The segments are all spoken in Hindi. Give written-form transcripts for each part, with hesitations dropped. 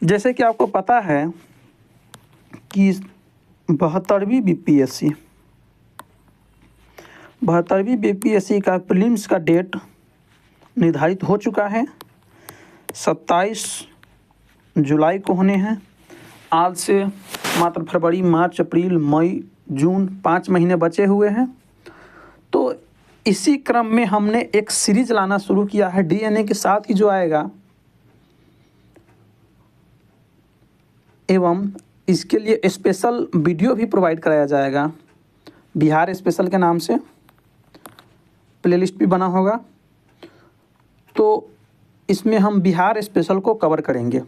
जैसे कि आपको पता है कि 72वीं बीपीएससी का प्रीलिम्स का डेट निर्धारित हो चुका है। 27 जुलाई को होने हैं। आज से मात्र फरवरी, मार्च, अप्रैल, मई, जून 5 महीने बचे हुए हैं। तो इसी क्रम में हमने एक सीरीज लाना शुरू किया है। डीएनए के साथ ही जो आएगा एवं इसके लिए स्पेशल वीडियो भी प्रोवाइड कराया जाएगा। बिहार स्पेशल के नाम से प्लेलिस्ट भी बना होगा। तो इसमें हम बिहार स्पेशल को कवर करेंगे।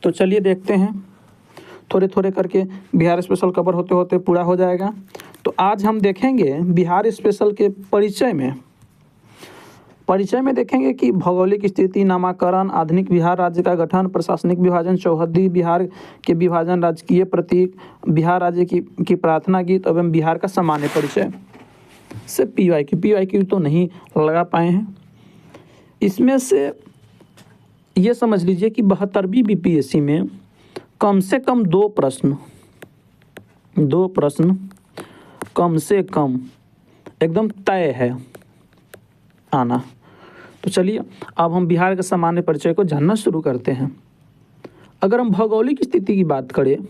तो चलिए देखते हैं, थोड़े थोड़े करके बिहार स्पेशल कवर होते होते पूरा हो जाएगा। तो आज हम देखेंगे बिहार स्पेशल के परिचय में देखेंगे कि भौगोलिक स्थिति, नामकरण, आधुनिक बिहार राज्य का गठन, प्रशासनिक विभाजन, चौहद्दी बिहार के विभाजन, राजकीय प्रतीक, बिहार राज्य की प्रार्थना गीत एवं बिहार का सामान्य परिचय से पीवाईक्यू तो नहीं लगा पाए हैं। इसमें से ये समझ लीजिए कि 72वीं बीपीएससी में कम से कम दो प्रश्न कम से कम एकदम तय है आना। तो चलिए अब हम बिहार के सामान्य परिचय को जानना शुरू करते हैं। अगर हम भौगोलिक स्थिति की बात करें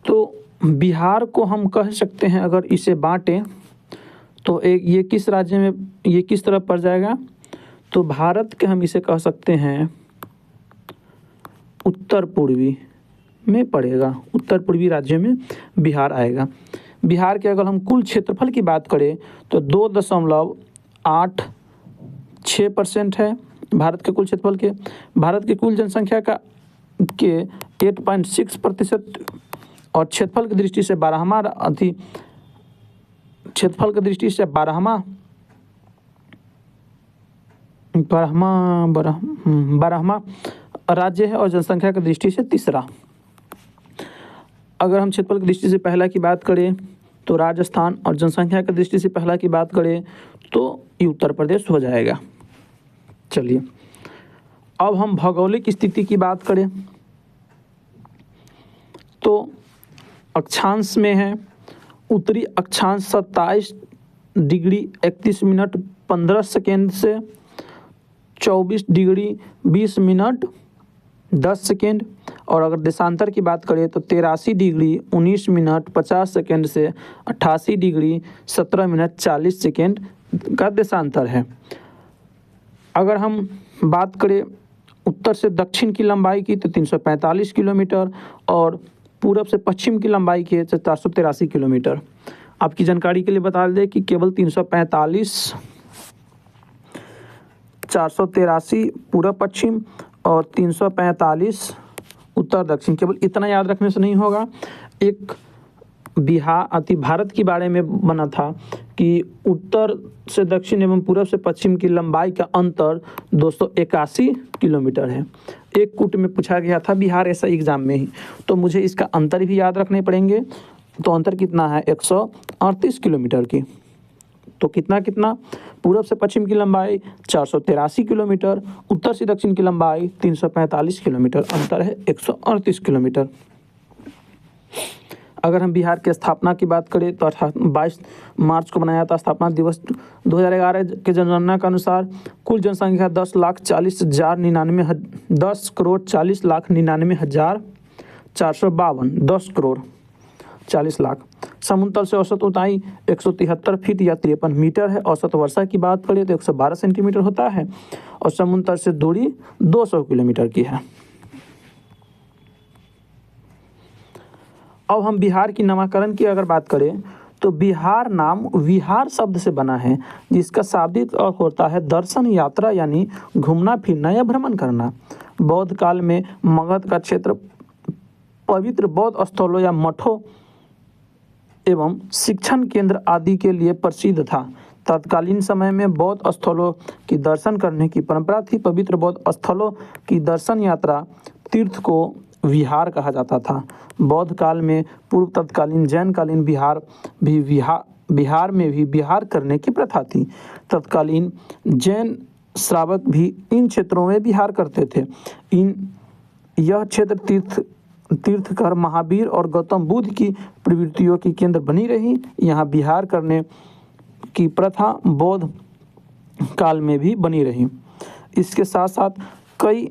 तो बिहार को हम कह सकते हैं, अगर इसे बांटें तो ये किस राज्य में, ये किस तरफ पड़ जाएगा, तो भारत के हम इसे कह सकते हैं उत्तर पूर्वी में पड़ेगा। उत्तर पूर्वी राज्य में बिहार आएगा। बिहार के अगर हम कुल क्षेत्रफल की बात करें तो 2.86% है भारत के कुल क्षेत्रफल के। भारत की कुल जनसंख्या के 8.6% और क्षेत्रफल की दृष्टि से 12वां राज्य है और जनसंख्या की दृष्टि से तीसरा। अगर हम क्षेत्रफल की दृष्टि से पहला की बात करें तो राजस्थान, और जनसंख्या की दृष्टि से पहला की बात करें तो ये उत्तर प्रदेश हो जाएगा। चलिए अब हम भौगोलिक स्थिति की बात करें तो अक्षांश में है उत्तरी अक्षांश 27 डिग्री 31 मिनट 15 सेकेंड से 24 डिग्री 20 मिनट 10 सेकेंड, और अगर देशांतर की बात करें तो 83 डिग्री 19 मिनट 50 सेकेंड से 88 डिग्री 17 मिनट 40 सेकेंड का देशांतर है। अगर हम बात करें उत्तर से दक्षिण की लंबाई की तो 345 किलोमीटर और पूरब से पश्चिम की लंबाई की 483 किलोमीटर। आपकी जानकारी के लिए बता दें कि केवल 345, 483 पूरब पश्चिम और 345 उत्तर दक्षिण, केवल इतना याद रखने से नहीं होगा। एक भारत के बारे में बना था कि उत्तर से दक्षिण एवं पूरब से पश्चिम की लंबाई का अंतर 281 किलोमीटर है। एक कूट में पूछा गया था बिहार ऐसा एग्जाम में ही, तो मुझे इसका अंतर भी याद रखने पड़ेंगे। तो अंतर कितना है 138 किलोमीटर की। तो कितना पूरब से पश्चिम की लंबाई 483 किलोमीटर, उत्तर से दक्षिण की लंबाई 345 किलोमीटर, अंतर है 138 किलोमीटर। अगर हम बिहार की स्थापना की बात करें तो 22 मार्च को मनाया था स्थापना दिवस। 2011 के जनगणना के अनुसार कुल जनसंख्या 10,40,452 10 करोड़ 40 लाख। समुद्र तल से औसत ऊंचाई 173 फीट या 53 मीटर है। औसत वर्षा की बात करें तो 112 सेंटीमीटर होता है और समुद्र तल से दूरी 200 किलोमीटर की है। अब हम बिहार की नामकरण की अगर बात करें तो बिहार नाम विहार शब्द से बना है, जिसका शाब्दिक अर्थ होता है दर्शन यात्रा, यानी घूमना फिरना या भ्रमण करना। बौद्ध काल में मगध का क्षेत्र पवित्र बौद्ध स्थलों या मठों एवं शिक्षण केंद्र आदि के लिए प्रसिद्ध था। तत्कालीन समय में बौद्ध स्थलों की दर्शन करने की परंपरा थी। पवित्र बौद्ध स्थलों की दर्शन यात्रा तीर्थ को विहार कहा जाता था। बौद्ध काल में पूर्व तत्कालीन जैनकालीन बिहार में भी विहार करने की प्रथा थी। तत्कालीन जैन श्रावक भी इन क्षेत्रों में विहार करते थे। इन यह क्षेत्र तीर्थकर महावीर और गौतम बुद्ध की प्रवृत्तियों की केंद्र बनी रही। यहाँ विहार करने की प्रथा बौद्ध काल में भी बनी रही। इसके साथ साथ कई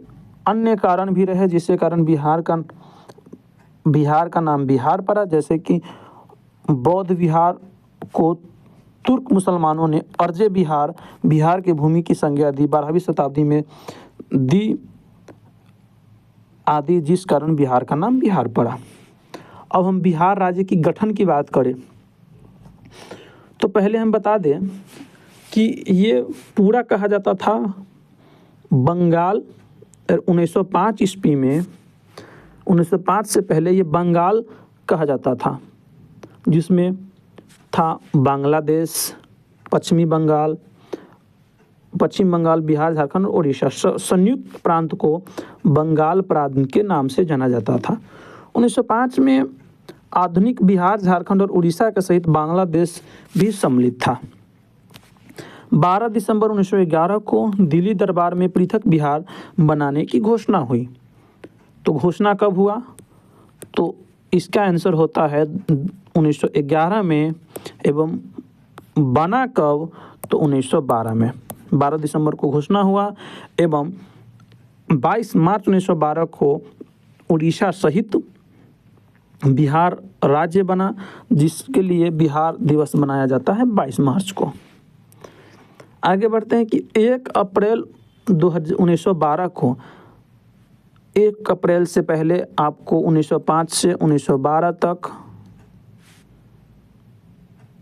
अन्य कारण भी रहे जिसके कारण बिहार का नाम बिहार पड़ा, जैसे कि बौद्ध विहार को तुर्क मुसलमानों ने अर्जे बिहार की भूमि की संज्ञा दी 12वीं शताब्दी में दी आदि, जिस कारण बिहार का नाम बिहार पड़ा। अब हम बिहार राज्य की गठन की बात करें तो पहले हम बता दें कि ये पूरा कहा जाता था बंगाल। 1905 ईस्वी में 1905 से पहले ये बंगाल कहा जाता था, जिसमें था बांग्लादेश, पश्चिम बंगाल, बिहार, झारखंड और उड़ीसा। संयुक्त प्रांत को बंगाल प्रांत के नाम से जाना जाता था। 1905 में आधुनिक बिहार, झारखंड और उड़ीसा के सहित बांग्लादेश भी सम्मिलित था। 12 दिसंबर 1911 को दिल्ली दरबार में पृथक बिहार बनाने की घोषणा हुई। तो घोषणा कब हुआ? तो इसका आंसर होता है 1911 में, एवं बना कब? तो 1912 में। 12 दिसंबर को घोषणा हुआ एवं 22 मार्च 1912 को उड़ीसा सहित बिहार राज्य बना, जिसके लिए बिहार दिवस मनाया जाता है 22 मार्च को। आगे बढ़ते हैं कि 1 अप्रैल 1912 को, 1 अप्रैल से पहले आपको 1905 से 1912 तक,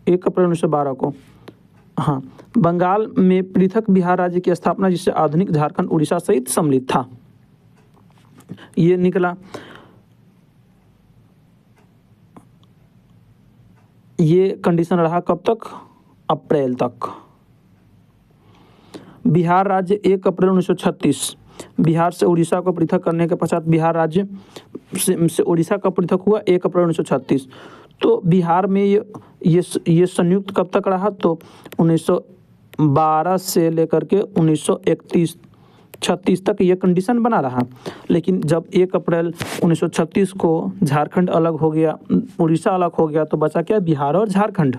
1 अप्रैल 1912 को बंगाल में पृथक बिहार राज्य की स्थापना, जिससे आधुनिक झारखंड, उड़ीसा सहित सम्मिलित था। ये निकला। ये कंडीशन रहा कब तक? अप्रैल तक। बिहार राज्य 1 अप्रैल 1936 बिहार से उड़ीसा को पृथक करने के पश्चात बिहार राज्य से उड़ीसा का पृथक हुआ 1 अप्रैल 1936। तो बिहार में ये संयुक्त कब तक रहा? तो 1912 से लेकर के 1936 तक ये कंडीशन बना रहा। लेकिन जब 1 अप्रैल 1936 को झारखंड अलग हो गया, उड़ीसा अलग हो गया, तो बचा क्या? बिहार और झारखंड।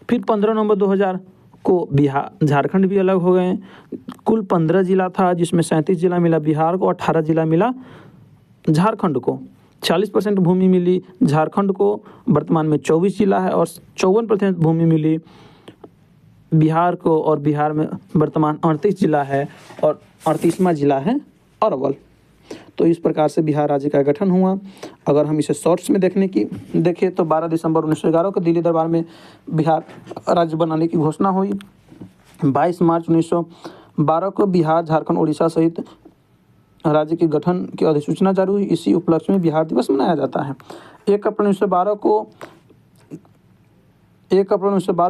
फिर 15 नवंबर 2000 को झारखंड भी अलग हो गए। कुल 15 जिला था, जिसमें 37 जिला मिला बिहार को, 18 जिला मिला झारखंड को। 40% भूमि मिली झारखंड को, वर्तमान में 24 जिला है, और 54% भूमि मिली बिहार को, और बिहार में वर्तमान 38 जिला है, और 38वां जिला है अरवल। तो इस प्रकार से बिहार राज्य का गठन हुआ। अगर हम इसे शॉर्ट्स में देखें तो 12 दिसंबर 1911 को दिल्ली दरबार में बिहार राज्य बनाने की घोषणा हुई। 22 मार्च 1912 को बिहार, झारखंड, उड़ीसा सहित राज्य के गठन की अधिसूचना जारी हुई। इसी उपलक्ष्य में बिहार दिवस मनाया जाता है। 1 अप्रैल 1912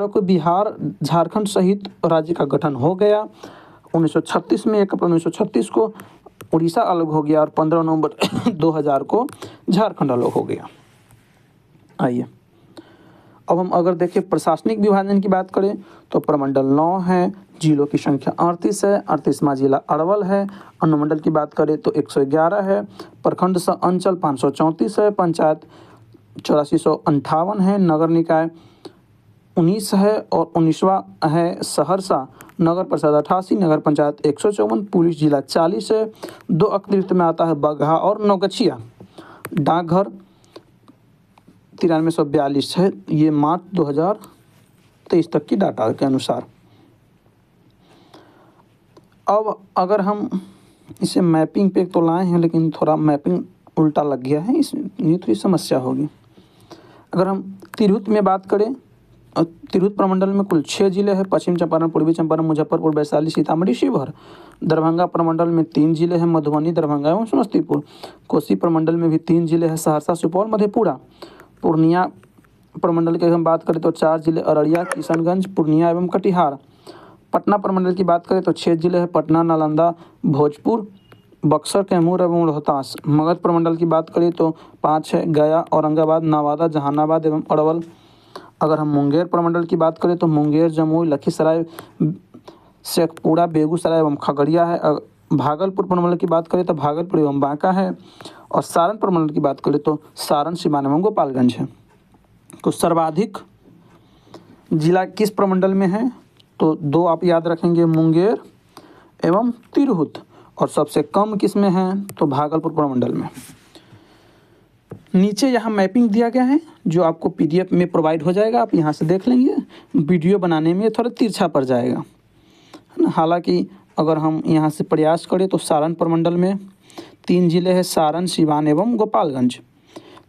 को बिहार, झारखंड सहित राज्य का गठन हो गया। 1936 में 1 अप्रैल 1936 को उड़ीसा अलग हो गया, और 15 नवंबर 2000 को झारखंड अलग हो गया। आइए अब हम अगर देखें प्रशासनिक विभाजन की बात करें तो प्रमंडल 9 है, जिलों की संख्या 38 है, 38वां जिला अरवल है। अनुमंडल की बात करें तो 111 है, प्रखंड सह अंचल 534 है, पंचायत 8458 है, नगर निकाय 19 है, और 19वां है सहरसा। नगर परिषद 88, नगर पंचायत 154, पुलिस जिला 40 है। 2 अतिरिक्त में आता है बगहा और नौगछिया। डाकघर 9342 है, ये मार्च 2023 तक की डाटा के अनुसार। अब अगर हम इसे मैपिंग पे तो लाए हैं, लेकिन थोड़ा मैपिंग उल्टा लग गया है, इसमें ये थोड़ी समस्या होगी। अगर हम तिरहुत में बात करें, तिरहुत प्रमंडल में कुल 6 जिले हैं, पश्चिम चंपारण, पूर्वी चंपारण, मुजफ्फरपुर, वैशाली, सीतामढ़ी, शिवहर। दरभंगा प्रमंडल में 3 जिले हैं, मधुबनी, दरभंगा एवं समस्तीपुर। कोसी प्रमंडल में भी 3 जिले हैं, सहरसा, सुपौल, मधेपुरा। पूर्णिया प्रमंडल की हम बात करें तो 4 जिले, अररिया, किशनगंज, पूर्णिया एवं कटिहार। पटना प्रमंडल की बात करें तो 6 जिले हैं, पटना, नालंदा, भोजपुर, बक्सर, कैमूर एवं रोहतास। मगध प्रमंडल की बात करें तो 5 है, गया, औरंगाबाद, नवादा, जहानाबाद एवं अरवल। अगर हम मुंगेर प्रमंडल की बात करें तो मुंगेर, जमुई, लखीसराय, शेखपुरा, बेगूसराय एवं खगड़िया है। भागलपुर प्रमंडल की बात करें तो भागलपुर एवं बांका है, और सारण प्रमंडल की बात करें तो सारण, सिवान एवं गोपालगंज है। तो सर्वाधिक जिला किस प्रमंडल में है? तो दो आप याद रखेंगे, मुंगेर एवं तिरहुत, और सबसे कम किस में है? तो भागलपुर प्रमंडल में। नीचे यहाँ मैपिंग दिया गया है जो आपको पीडीएफ में प्रोवाइड हो जाएगा, आप यहाँ से देख लेंगे। वीडियो बनाने में थोड़ा तिरछा पड़ जाएगा, है ना। हालांकि अगर हम यहाँ से प्रयास करें तो सारण प्रमंडल में 3 जिले हैं, सारण, सिवान एवं गोपालगंज।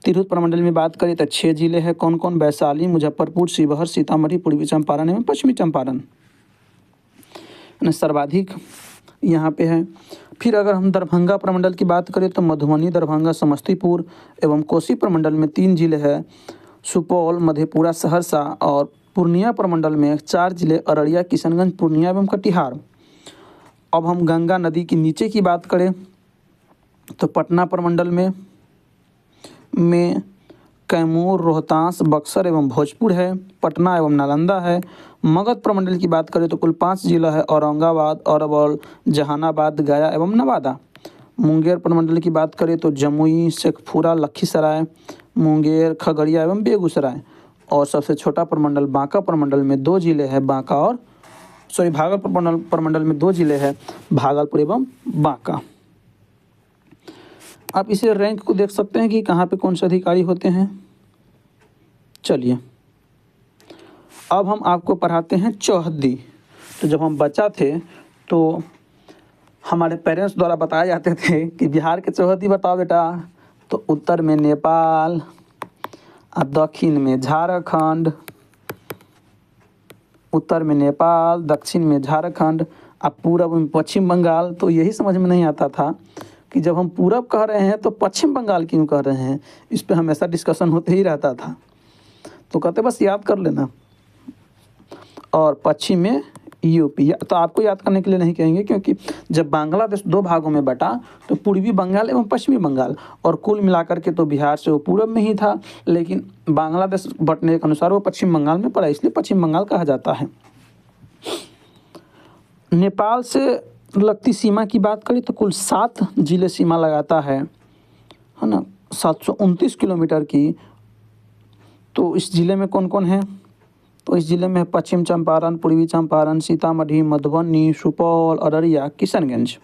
तिरहुत प्रमंडल में बात करें तो 6 जिले हैं, कौन कौन? वैशाली, मुजफ्फरपुर, शिवहर, सीतामढ़ी, पूर्वी चंपारण एवं पश्चिमी चंपारण। सर्वाधिक यहाँ पे है। फिर अगर हम दरभंगा प्रमंडल की बात करें तो मधुबनी, दरभंगा, समस्तीपुर एवं कोसी प्रमंडल में 3 जिले हैं, सुपौल, मधेपुरा, सहरसा, और पूर्णिया प्रमंडल में 4 जिले, अररिया, किशनगंज, पूर्णिया एवं कटिहार। अब हम गंगा नदी के नीचे की बात करें तो पटना प्रमंडल में कैमूर, रोहतास, बक्सर एवं भोजपुर है, पटना एवं नालंदा है। मगध प्रमंडल की बात करें तो कुल 5 जिला है, औरंगाबाद, अरवल, जहानाबाद, गया एवं नवादा। मुंगेर प्रमंडल की बात करें तो जमुई, शेखपुरा, लखीसराय, मुंगेर, खगड़िया एवं बेगूसराय। और सबसे छोटा प्रमंडल बांका प्रमंडल में 2 जिले हैं, बांका और भागलपुर प्रमंडल में 2 जिले हैं, भागलपुर एवं बांका। आप इसे रैंक को देख सकते हैं कि कहाँ पे कौन से अधिकारी होते हैं। चलिए अब हम आपको पढ़ाते हैं चौहद्दी। तो जब हम बच्चा थे तो हमारे पेरेंट्स द्वारा बताए जाते थे कि बिहार के चौहद्दी बताओ बेटा, तो उत्तर में नेपाल, दक्षिण में झारखंड, उत्तर में नेपाल, दक्षिण में झारखंड, पूरब में पश्चिम बंगाल। तो यही समझ में नहीं आता था कि जब हम पूरब कह रहे हैं तो पश्चिम बंगाल क्यों कह रहे हैं। इस पे हमेशा डिस्कशन होते ही रहता था। तो कहते बस याद कर लेना, और पश्चिम में यूपी। तो आपको याद करने के लिए नहीं कहेंगे, क्योंकि जब बांग्लादेश 2 भागों में बटा तो पूर्वी बंगाल एवं पश्चिमी बंगाल, और कुल मिलाकर के तो बिहार से वो पूरब में ही था, लेकिन बांग्लादेश बटने के अनुसार वो पश्चिम बंगाल में पड़ा, इसलिए पश्चिम बंगाल कहा जाता है। नेपाल से लगती सीमा की बात करें तो कुल 7 जिले सीमा लगाता है ना, 729 किलोमीटर की। तो इस जिले में कौन कौन है? तो इस जिले में पश्चिम चंपारण, पूर्वी चंपारण, सीतामढ़ी, मधुबनी, सुपौल, अररिया, किशनगंज।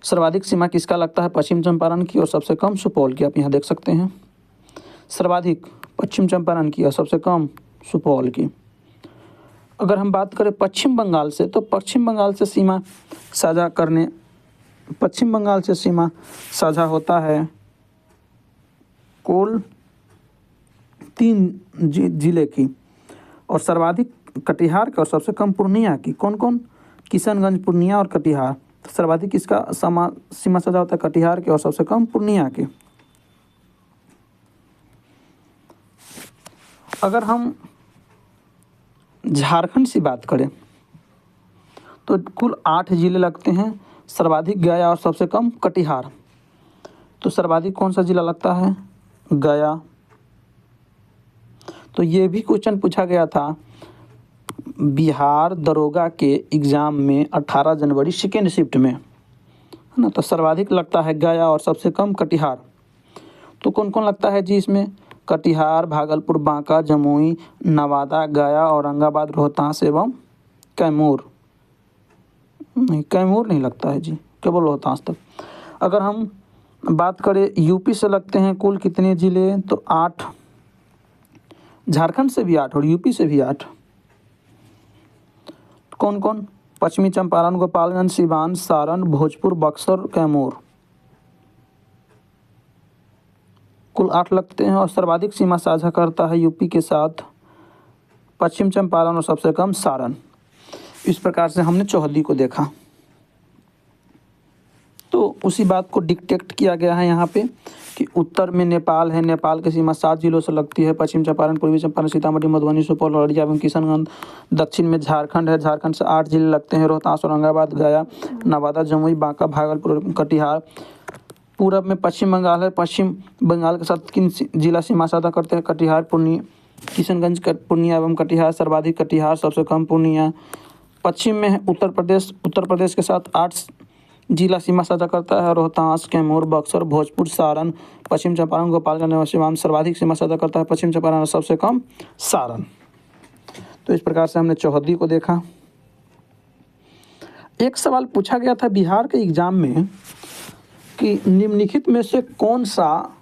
सर्वाधिक सीमा किसका लगता है? पश्चिम चंपारण की, और सबसे कम सुपौल की। आप यहाँ देख सकते हैं, सर्वाधिक पश्चिम चंपारण की और सबसे कम सुपौल की। अगर हम बात करें पश्चिम बंगाल से, तो पश्चिम बंगाल से सीमा साझा होता है कुल 3 जिले की, और सर्वाधिक कटिहार के और सबसे कम पूर्णिया की। कौन कौन? किशनगंज, पूर्णिया और कटिहार। तो सर्वाधिक किसका सीमा साझा होता है? कटिहार के, और सबसे कम पूर्णिया के। अगर हम झारखंड से बात करें तो कुल 8 जिले लगते हैं, सर्वाधिक गया और सबसे कम कटिहार। तो सर्वाधिक कौन सा जिला लगता है? गया। तो ये भी क्वेश्चन पूछा गया था बिहार दरोगा के एग्ज़ाम में 18 जनवरी सेकेंड शिफ्ट में, है ना। तो सर्वाधिक लगता है गया और सबसे कम कटिहार। तो कौन कौन लगता है जी इसमें? कटिहार, भागलपुर, बांका, जमुई, नवादा, गया, औरंगाबाद, रोहतास एवं कैमूर। नहीं, कैमूर नहीं लगता है जी, केवल रोहतास तक। अगर हम बात करें यूपी से लगते हैं कुल कितने ज़िले? तो 8। झारखंड से भी 8 और यूपी से भी 8। कौन कौन? पश्चिमी चंपारण, गोपालगंज, सिवान, सारण, भोजपुर, बक्सर, कैमूर। कुल 8 लगते हैं, और सर्वाधिक सीमा साझा करता है यूपी के साथ पश्चिम चंपारण और सबसे कम सारण। इस प्रकार से हमने चौहद्दी को देखा। तो उसी बात को डिक्टेट किया गया है यहाँ पे कि उत्तर में नेपाल है, नेपाल की सीमा 7 जिलों से लगती है, पश्चिम चंपारण, पूर्वी चंपारण, सीतामढ़ी, मधुबनी, सुपौल, अररिया एवं किशनगंज। दक्षिण में झारखंड है, झारखंड से 8 जिले लगते हैं, रोहतास, औरंगाबाद, गया, नवादा, जमुई, बांका, भागलपुर, कटिहार। पूरब में पश्चिम बंगाल है, पश्चिम बंगाल के साथ किन जिला सीमा साझा करते हैं? कटिहार, पूर्णिया, किशनगंज, पूर्णिया एवं कटिहार। सर्वाधिक कटिहार, सबसे कम पूर्णिया। पश्चिम में है उत्तर प्रदेश। उत्तर प्रदेश के साथ 8 जिला सीमा साझा करता है। रोहतास, कैमूर, बक्सर, भोजपुर, सारण, पश्चिम चंपारण, गोपालगंज और सिवान सर्वाधिक सीमा साझा करता है। पश्चिम चंपारण और सबसे कम सारण। तो इस प्रकार से हमने चौहद्दी को देखा। एक सवाल पूछा गया था बिहार के एग्जाम में कि निम्नलिखित में से कौन सा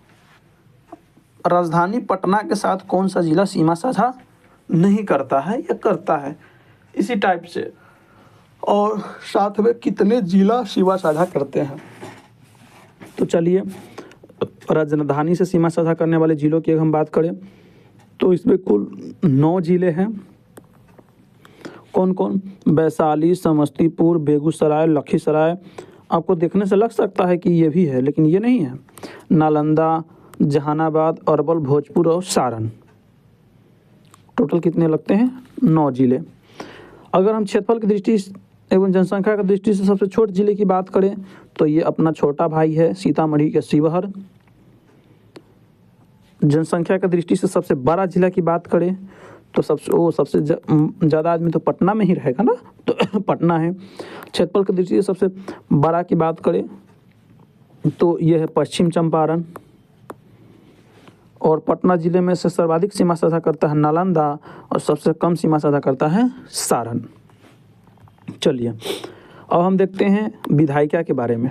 राजधानी पटना के साथ कौन सा जिला सीमा साझा नहीं करता है या करता है, इसी टाइप से, और साथ में कितने जिला सीमा साझा करते हैं। तो चलिए राजधानी से सीमा साझा करने वाले जिलों की अगर हम बात करें तो इसमें कुल 9 जिले हैं। कौन कौन? वैशाली, समस्तीपुर, बेगूसराय, लखीसराय। आपको देखने से लग सकता है कि ये भी है, लेकिन ये नहीं है। नालंदा, जहानाबाद, अरवल, भोजपुर और सारण। टोटल कितने लगते हैं? 9 जिले। अगर हम क्षेत्रफल की दृष्टि एवं जनसंख्या की दृष्टि से सबसे छोटे जिले की बात करें तो ये अपना छोटा भाई है सीतामढ़ी के शिवहर। जनसंख्या की दृष्टि से सबसे बड़ा जिला की बात करें तो सबसे ज़्यादा आदमी तो पटना में ही रहेगा ना, तो पटना है। क्षेत्रफल की दृष्टि से सबसे बड़ा की बात करें तो ये है पश्चिम चंपारण। और पटना जिले में से सर्वाधिक सीमा साझा करता है नालंदा और सबसे कम सीमा साझा करता है सारण। चलिए अब हम देखते हैं विधायिका के बारे में।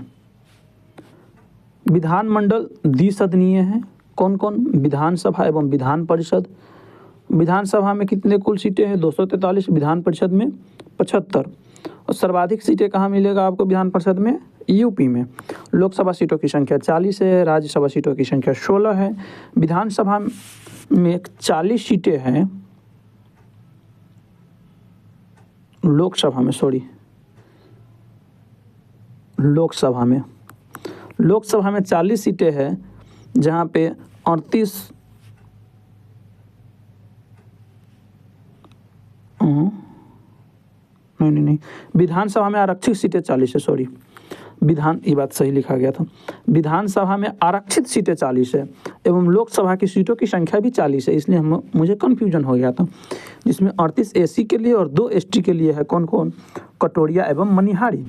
विधानमंडल द्विसदनीय है। कौन कौन? विधानसभा एवं विधान परिषद। विधानसभा में कितने कुल सीटें हैं? 243। विधान परिषद में 75। और सर्वाधिक सीटें कहाँ मिलेगा आपको विधान परिषद में? यूपी में। लोकसभा सीटों की संख्या 40 है, राज्यसभा सीटों की संख्या 16 है। विधानसभा में 40 सीटें हैं, लोकसभा में 40 सीटें हैं, जहाँ पे 38 नहीं, विधानसभा में आरक्षित सीटें 40 है। सॉरी, ये बात सही लिखा गया था। विधानसभा में आरक्षित सीटें 40 है एवं लोकसभा की सीटों की संख्या भी 40 है, इसलिए मुझे कन्फ्यूजन हो गया था। जिसमें 38 एसी के लिए और 2 एसटी के लिए है। कौन कौन? कटोरिया एवं मनिहारी।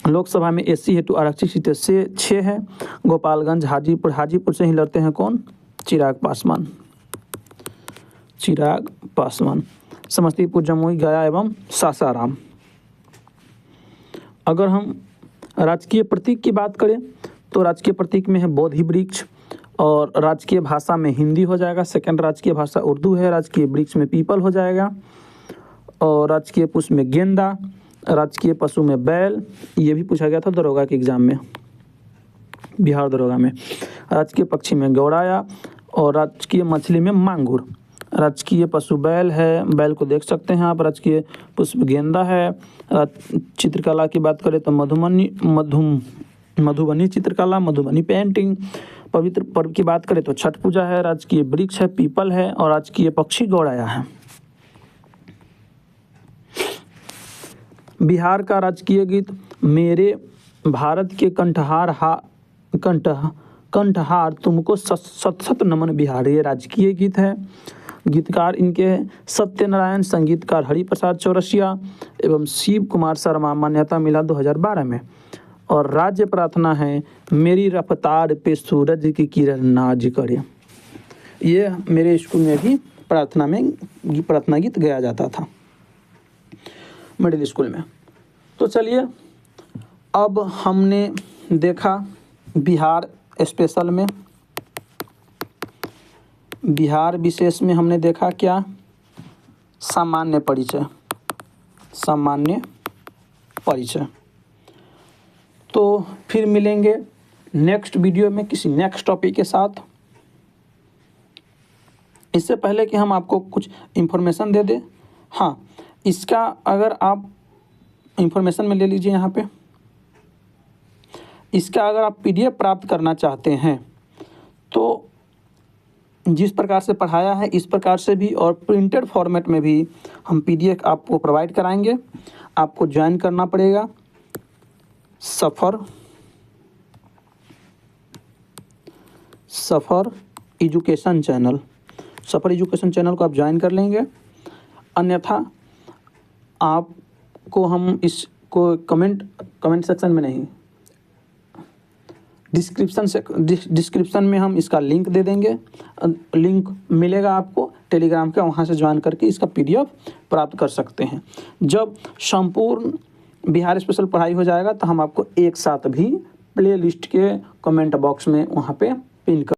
लोकसभा में एसी हेतु आरक्षित सीटें से 6 है। गोपालगंज, हाजीपुर से ही लड़ते हैं कौन? चिराग पासवान। समस्तीपुर, जमुई, गया एवं सासाराम। अगर हम राजकीय प्रतीक की बात करें तो राजकीय प्रतीक में है बोधि वृक्ष। और राजकीय भाषा में हिंदी हो जाएगा। सेकंड राजकीय भाषा उर्दू है। राजकीय वृक्ष में पीपल हो जाएगा। और राजकीय पुष्प में गेंदा। राजकीय पशु में बैल। ये भी पूछा गया था दरोगा के एग्जाम में, बिहार दरोगा में। राजकीय पक्षी में गौराया। और राजकीय मछली में मांगुर। राजकीय पशु बैल है, बैल को देख सकते हैं आप। राजकीय पुष्प गेंदा है। चित्रकला की बात करें तो मधुबनी चित्रकला, मधुबनी पेंटिंग। पवित्र पर्व की बात करें तो छठ पूजा है। राजकीय वृक्ष है पीपल है। और राजकीय पक्षी गौराया है। बिहार का राजकीय गीत मेरे भारत के कंठहार तुमको सत नमन बिहार, ये राजकीय गीत है। गीतकार इनके हैं सत्यनारायण, संगीतकार हरिप्रसाद चौरसिया एवं शिव कुमार शर्मा। मान्यता मिला 2012 में। और राज्य प्रार्थना है मेरी रफ्तार पे सूरज की किरण नाज करे। ये मेरे स्कूल में भी प्रार्थना गीत गाया जाता था, मिडिल स्कूल में। तो चलिए अब हमने देखा बिहार स्पेशल में, बिहार विशेष में हमने देखा क्या? सामान्य परिचय। तो फिर मिलेंगे नेक्स्ट वीडियो में किसी नेक्स्ट टॉपिक के साथ। इससे पहले कि हम आपको कुछ इन्फॉर्मेशन दे दें, हाँ, इसका अगर आप इन्फॉर्मेशन में ले लीजिए यहाँ पे, इसका अगर आप PDF प्राप्त करना चाहते हैं तो जिस प्रकार से पढ़ाया है इस प्रकार से भी और प्रिंटेड फॉर्मेट में भी हम PDF आपको प्रोवाइड कराएंगे। आपको ज्वाइन करना पड़ेगा सफ़र एजुकेशन चैनल। सफ़र एजुकेशन चैनल को आप ज्वाइन कर लेंगे। अन्यथा आपको हम इसको कमेंट सेक्शन में नहीं, डिस्क्रिप्शन में हम इसका लिंक दे देंगे। लिंक मिलेगा आपको टेलीग्राम का, वहाँ से ज्वाइन करके इसका PDF प्राप्त कर सकते हैं। जब संपूर्ण बिहार स्पेशल पढ़ाई हो जाएगा तो हम आपको एक साथ भी प्ले लिस्ट के कमेंट बॉक्स में वहाँ पे पिन कर